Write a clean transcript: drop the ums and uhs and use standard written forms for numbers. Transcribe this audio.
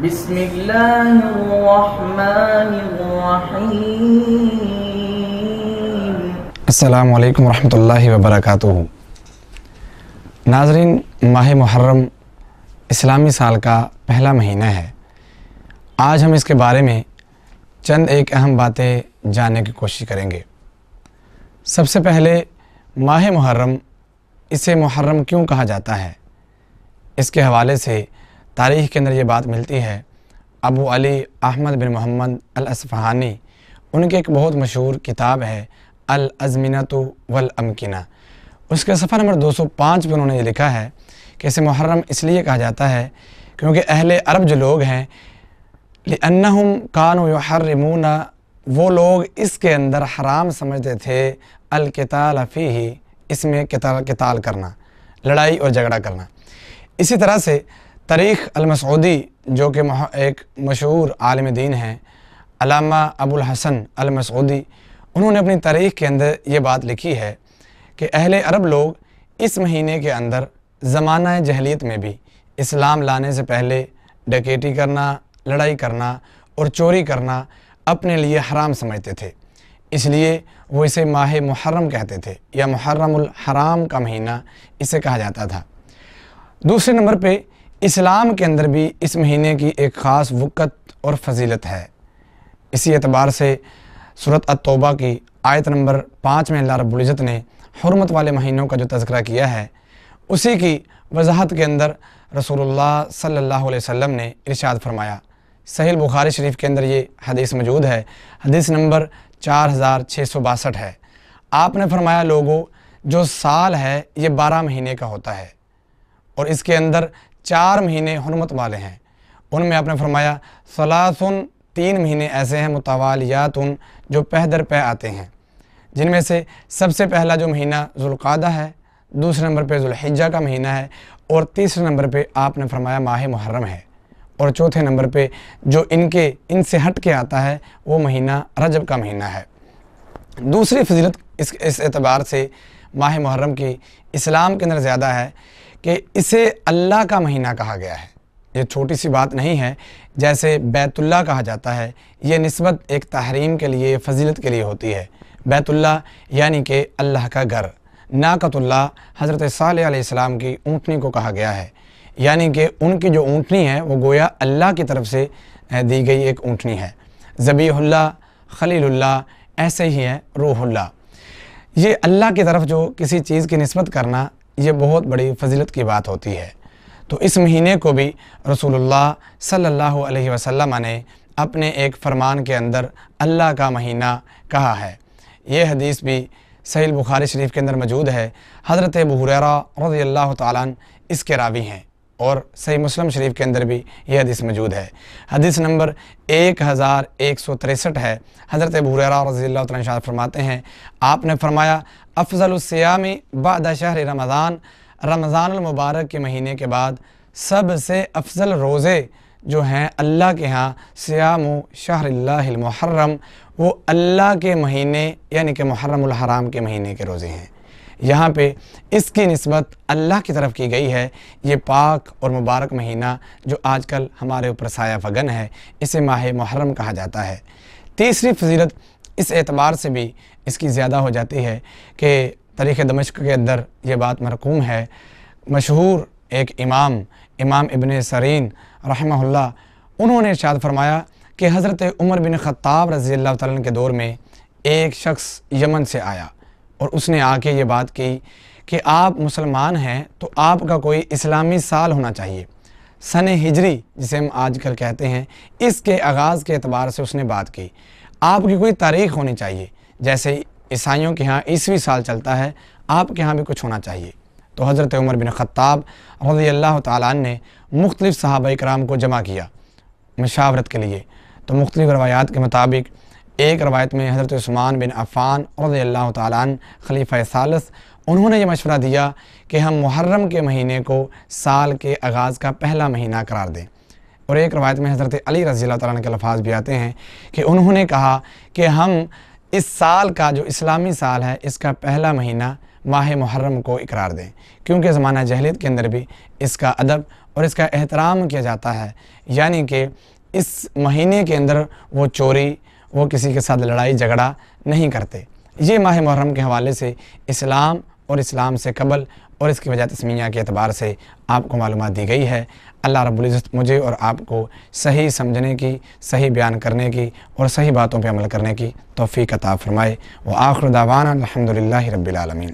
بسم اللہ الرحمن الرحیم۔ السلام علیکم ورحمۃ اللہ وبرکاتہ۔ ناظرین، ماہ محرم اسلامی سال کا پہلا مہینہ ہے۔ آج ہم اس کے بارے میں چند ایک اہم باتیں جاننے کی کوشش کریں گے۔ سب سے پہلے ماہ محرم، اسے محرم کیوں کہا جاتا ہے؟ اس کے حوالے سے تاریخ کے اندر یہ بات ملتی ہے۔ ابو علی احمد بن محمد الاصفہانی، ان کی ایک بہت مشہور کتاب ہے الازمنۃ والامکنہ، اس کے صفحہ نمبر 205 پہ انہوں نے یہ لکھا ہے کہ اسے محرم اس لیے کہا جاتا ہے کیونکہ اہل عرب جو لوگ ہیں، لأنہم کانوا یحرمون، وہ لوگ اس کے اندر حرام سمجھتے تھے القتال فیہ، اس میں قتال کرنا، لڑائی اور جھگڑا کرنا۔ اسی طرح سے طریق المسعودی، جو کہ ایک مشہور عالم دین ہیں، علامہ ابو الحسن المسعودی، انہوں نے اپنی تاریخ کے اندر یہ بات لکھی ہے کہ اہل عرب لوگ اس مہینے کے اندر زمانہ جاہلیت میں بھی اسلام لانے سے پہلے ڈکیتی کرنا، لڑائی کرنا اور چوری کرنا اپنے لیے حرام سمجھتے تھے، اس لیے وہ اسے ماہ محرم کہتے تھے، یا محرم الحرام کا مہینہ اسے کہا جاتا تھا۔ دوسرے نمبر پہ اسلام کے اندر بھی اس مہینے کی ایک خاص وقت اور فضیلت ہے۔ اسی اعتبار سے سورۃ التوبہ کی آیت نمبر 5 میں اللہ رب العزت نے حرمت والے مہینوں کا جو تذکرہ کیا ہے، اسی کی وضاحت کے اندر رسول اللہ صلی اللہ علیہ وسلم نے ارشاد فرمایا۔ صحیح بخاری شریف کے اندر یہ حدیث موجود ہے، حدیث نمبر 4662 ہے۔ آپ نے فرمایا، لوگوں، جو سال ہے یہ 12 مہینے کا ہوتا ہے اور اس کے اندر 4 مہینے حرمت والے ہیں۔ ان میں آپ نے فرمایا ثلاثن، 3 مہینے ایسے ہیں متوالیاتن، جو پہ در پہ آتے ہیں، جن میں سے سب سے پہلا جو مہینہ ذوالقعدہ ہے، دوسرے نمبر پہ ذوالحجہ کا مہینہ ہے، اور تیسرے نمبر پہ آپ نے فرمایا ماہ محرم ہے، اور چوتھے نمبر پہ جو ان سے ہٹ کے آتا ہے وہ مہینہ رجب کا مہینہ ہے۔ دوسری فضیلت اس اعتبار سے ماہ محرم کی اسلام کے اندر زیادہ ہے کہ اسے اللہ کا مہینہ کہا گیا ہے۔ یہ چھوٹی سی بات نہیں ہے، جیسے بیت اللہ کہا جاتا ہے، یہ نسبت ایک تحریم کے لیے، فضیلت کے لیے ہوتی ہے۔ بیت اللہ یعنی کہ اللہ کا گھر۔ ناقۃ اللہ، حضرت صالح علیہ السلام کی اونٹنی کو کہا گیا ہے، یعنی کہ ان کی جو اونٹنی ہے وہ گویا اللہ کی طرف سے دی گئی ایک اونٹنی ہے۔ ذبیح اللہ، خلیل اللہ، ایسے ہی ہے روح اللہ۔ یہ اللہ کی طرف جو کسی چیز کی نسبت کرنا، یہ بہت بڑی فضیلت کی بات ہوتی ہے۔ تو اس مہینے کو بھی رسول اللہ صلی اللہ علیہ وسلم نے اپنے ایک فرمان کے اندر اللہ کا مہینہ کہا ہے۔ یہ حدیث بھی صحیح بخاری شریف کے اندر موجود ہے۔ حضرت ابو ہریرہ رضی اللہ تعالیٰ عنہ اس کے راوی ہیں، اور صحیح مسلم شریف کے اندر بھی یہ حدیث موجود ہے۔ حدیث نمبر 1163 ہے۔ حضرت ابو ہریرہ رضی اللہ تعالیٰ عنہ ارشاد فرماتے ہیں، آپ نے فرمایا افضل الصیام بعد شہر رمضان، رمضان المبارک کے مہینے کے بعد سب سے افضل روزے جو ہیں اللہ کے ہاں، صیام شہر اللہ المحرم، وہ اللہ کے مہینے یعنی کہ محرم الحرام کے مہینے کے روزے ہیں۔ یہاں پہ اس کی نسبت اللہ کی طرف کی گئی ہے۔ یہ پاک اور مبارک مہینہ جو آج کل ہمارے اوپر سایہ فگن ہے، اسے ماہ محرم کہا جاتا ہے۔ تیسری فضیلت اس اعتبار سے بھی اس کی زیادہ ہو جاتی ہے کہ تاریخ دمشق کے اندر یہ بات مرقوم ہے۔ مشہور ایک امام ابن سیرین رحمہ اللہ، انہوں نے ارشاد فرمایا کہ حضرت عمر بن خطاب رضی اللہ تعالیٰ عنہ کے دور میں ایک شخص یمن سے آیا اور اس نے آ کے یہ بات کی کہ آپ مسلمان ہیں تو آپ کا کوئی اسلامی سال ہونا چاہیے، سن ہجری جسے ہم آج کل کہتے ہیں، اس کے آغاز کے اعتبار سے اس نے بات کی۔ آپ کی کوئی تاریخ ہونی چاہیے، جیسے عیسائیوں کے ہاں عیسوی سال چلتا ہے، آپ کے ہاں بھی کچھ ہونا چاہیے۔ تو حضرت عمر بن خطاب رضی اللہ تعالیٰ عنہ نے مختلف صحابہ کرام کو جمع کیا مشاورت کے لیے۔ تو مختلف روایات کے مطابق ایک روایت میں حضرت عثمان بن عفان رضی اللہ تعالیٰ عنہ خلیفہ ثالث، انہوں نے یہ مشورہ دیا کہ ہم محرم کے مہینے کو سال کے آغاز کا پہلا مہینہ قرار دیں۔ اور ایک روایت میں حضرت علی رضی اللہ تعالیٰ عنہ کے الفاظ بھی آتے ہیں کہ انہوں نے کہا کہ ہم اس سال کا جو اسلامی سال ہے، اس کا پہلا مہینہ ماہ محرم کو اقرار دیں، کیونکہ زمانہ جاہلیت کے اندر بھی اس کا ادب اور اس کا احترام کیا جاتا ہے، یعنی کہ اس مہینے کے اندر وہ چوری، وہ کسی کے ساتھ لڑائی جھگڑا نہیں کرتے۔ یہ ماہ محرم کے حوالے سے اسلام اور اسلام سے قبل اور اس کی وجہ تسمیہ کے اعتبار سے آپ کو معلومات دی گئی ہے۔ اللہ رب العزت مجھے اور آپ کو صحیح سمجھنے کی، صحیح بیان کرنے کی اور صحیح باتوں پہ عمل کرنے کی توفیق عطا فرمائے۔ وآخر دعوانا الحمدللہ رب العالمین۔